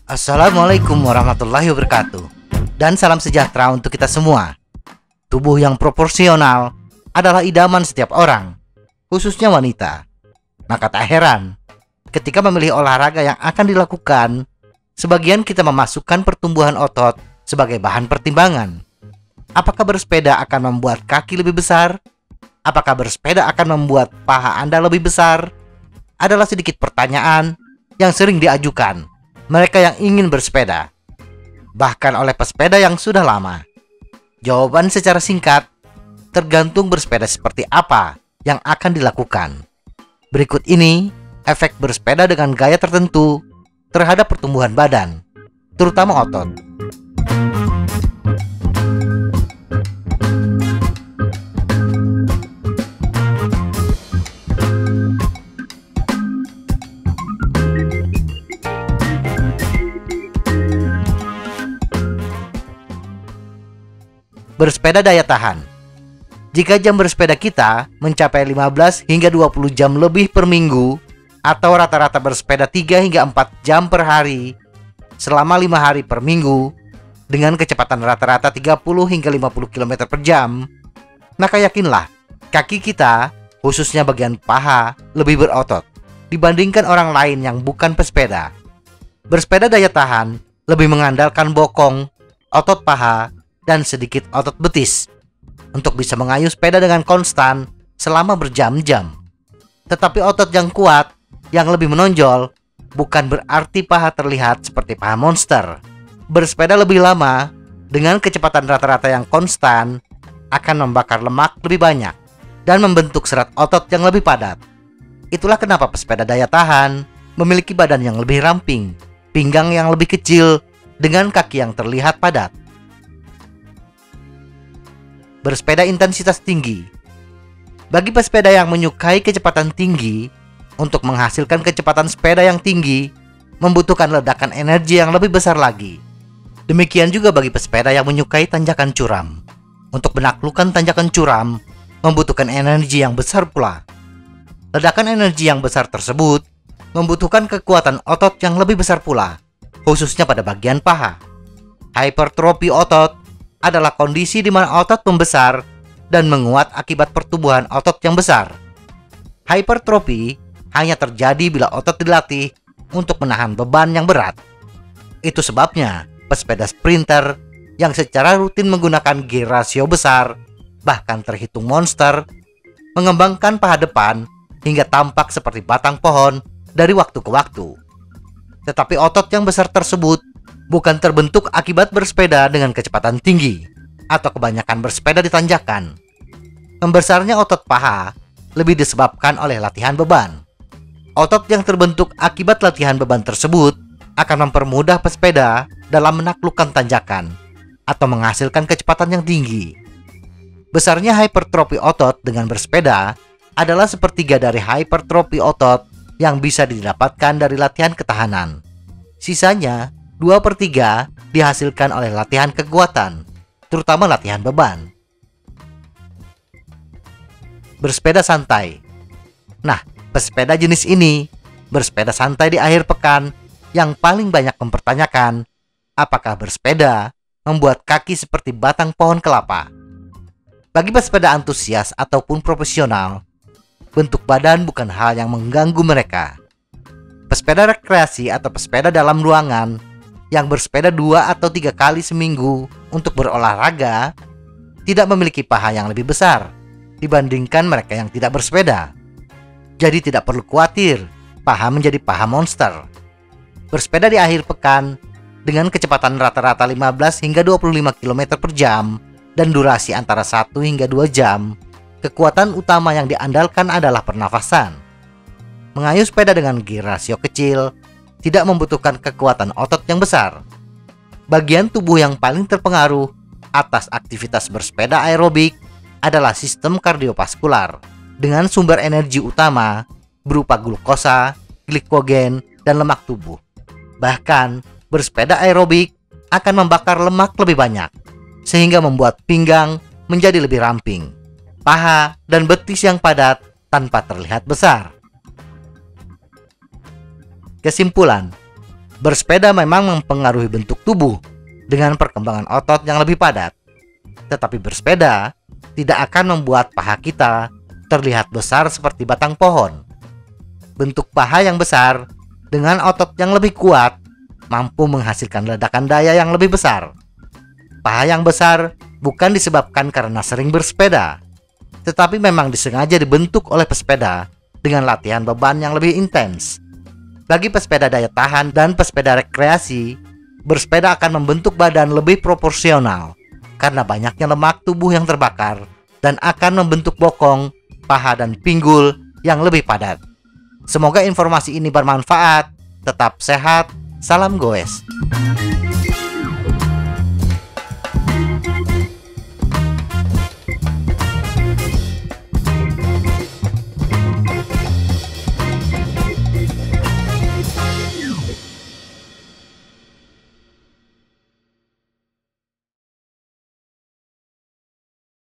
Assalamualaikum warahmatullahi wabarakatuh. Dan salam sejahtera untuk kita semua. Tubuh yang proporsional adalah idaman setiap orang, khususnya wanita. Maka tak heran ketika memilih olahraga yang akan dilakukan, sebagian kita memasukkan pertumbuhan otot sebagai bahan pertimbangan. Apakah bersepeda akan membuat kaki lebih besar? Apakah bersepeda akan membuat paha Anda lebih besar? Adalah sedikit pertanyaan yang sering diajukan mereka yang ingin bersepeda, bahkan oleh pesepeda yang sudah lama. Jawaban secara singkat, tergantung bersepeda seperti apa yang akan dilakukan. Berikut ini efek bersepeda dengan gaya tertentu terhadap pertumbuhan badan, terutama otot. Bersepeda daya tahan. Jika jam bersepeda kita mencapai 15 hingga 20 jam lebih per minggu, atau rata-rata bersepeda 3 hingga 4 jam per hari selama 5 hari per minggu dengan kecepatan rata-rata 30 hingga 50 km per jam, maka yakinlah kaki kita, khususnya bagian paha, lebih berotot dibandingkan orang lain yang bukan pesepeda. Bersepeda daya tahan lebih mengandalkan bokong, otot paha, dan sedikit otot betis untuk bisa mengayuh sepeda dengan konstan selama berjam-jam. Tetapi otot yang kuat, yang lebih menonjol, bukan berarti paha terlihat seperti paha monster. Bersepeda lebih lama dengan kecepatan rata-rata yang konstan akan membakar lemak lebih banyak dan membentuk serat otot yang lebih padat. Itulah kenapa pesepeda daya tahan memiliki badan yang lebih ramping, pinggang yang lebih kecil, dengan kaki yang terlihat padat. Bersepeda intensitas tinggi. Bagi pesepeda yang menyukai kecepatan tinggi, untuk menghasilkan kecepatan sepeda yang tinggi membutuhkan ledakan energi yang lebih besar lagi. Demikian juga bagi pesepeda yang menyukai tanjakan curam. Untuk menaklukkan tanjakan curam membutuhkan energi yang besar pula. Ledakan energi yang besar tersebut membutuhkan kekuatan otot yang lebih besar pula, khususnya pada bagian paha. Hipertrofi otot adalah kondisi di mana otot membesar dan menguat akibat pertumbuhan otot yang besar. Hipertrofi hanya terjadi bila otot dilatih untuk menahan beban yang berat. Itu sebabnya pesepeda sprinter yang secara rutin menggunakan gear rasio besar, bahkan terhitung monster, mengembangkan paha depan hingga tampak seperti batang pohon dari waktu ke waktu. Tetapi otot yang besar tersebut bukan terbentuk akibat bersepeda dengan kecepatan tinggi atau kebanyakan bersepeda di tanjakan. Membesarnya otot paha lebih disebabkan oleh latihan beban. Otot yang terbentuk akibat latihan beban tersebut akan mempermudah pesepeda dalam menaklukkan tanjakan atau menghasilkan kecepatan yang tinggi. Besarnya hipertrofi otot dengan bersepeda adalah sepertiga dari hipertrofi otot yang bisa didapatkan dari latihan ketahanan. Sisanya 2/3 dihasilkan oleh latihan kekuatan, terutama latihan beban. Bersepeda santai. Nah, pesepeda jenis ini bersepeda santai di akhir pekan yang paling banyak mempertanyakan apakah bersepeda membuat kaki seperti batang pohon kelapa. Bagi pesepeda antusias ataupun profesional, bentuk badan bukan hal yang mengganggu mereka. Pesepeda rekreasi atau pesepeda dalam ruangan yang bersepeda 2 atau 3 kali seminggu untuk berolahraga tidak memiliki paha yang lebih besar dibandingkan mereka yang tidak bersepeda. Jadi tidak perlu khawatir paha menjadi paha monster. Bersepeda di akhir pekan dengan kecepatan rata-rata 15 hingga 25 km per jam dan durasi antara 1 hingga 2 jam, kekuatan utama yang diandalkan adalah pernafasan. Mengayuh sepeda dengan gear rasio kecil tidak membutuhkan kekuatan otot yang besar. Bagian tubuh yang paling terpengaruh atas aktivitas bersepeda aerobik adalah sistem kardiovaskular dengan sumber energi utama berupa glukosa, glikogen, dan lemak tubuh. Bahkan, bersepeda aerobik akan membakar lemak lebih banyak, sehingga membuat pinggang menjadi lebih ramping. Paha dan betis yang padat tanpa terlihat besar. Kesimpulan, bersepeda memang mempengaruhi bentuk tubuh dengan perkembangan otot yang lebih padat. Tetapi bersepeda tidak akan membuat paha kita terlihat besar seperti batang pohon. Bentuk paha yang besar dengan otot yang lebih kuat mampu menghasilkan ledakan daya yang lebih besar. Paha yang besar bukan disebabkan karena sering bersepeda, tetapi memang disengaja dibentuk oleh pesepeda dengan latihan beban yang lebih intens. Bagi pesepeda daya tahan dan pesepeda rekreasi, bersepeda akan membentuk badan lebih proporsional karena banyaknya lemak tubuh yang terbakar dan akan membentuk bokong, paha, dan pinggul yang lebih padat. Semoga informasi ini bermanfaat. Tetap sehat. Salam goes.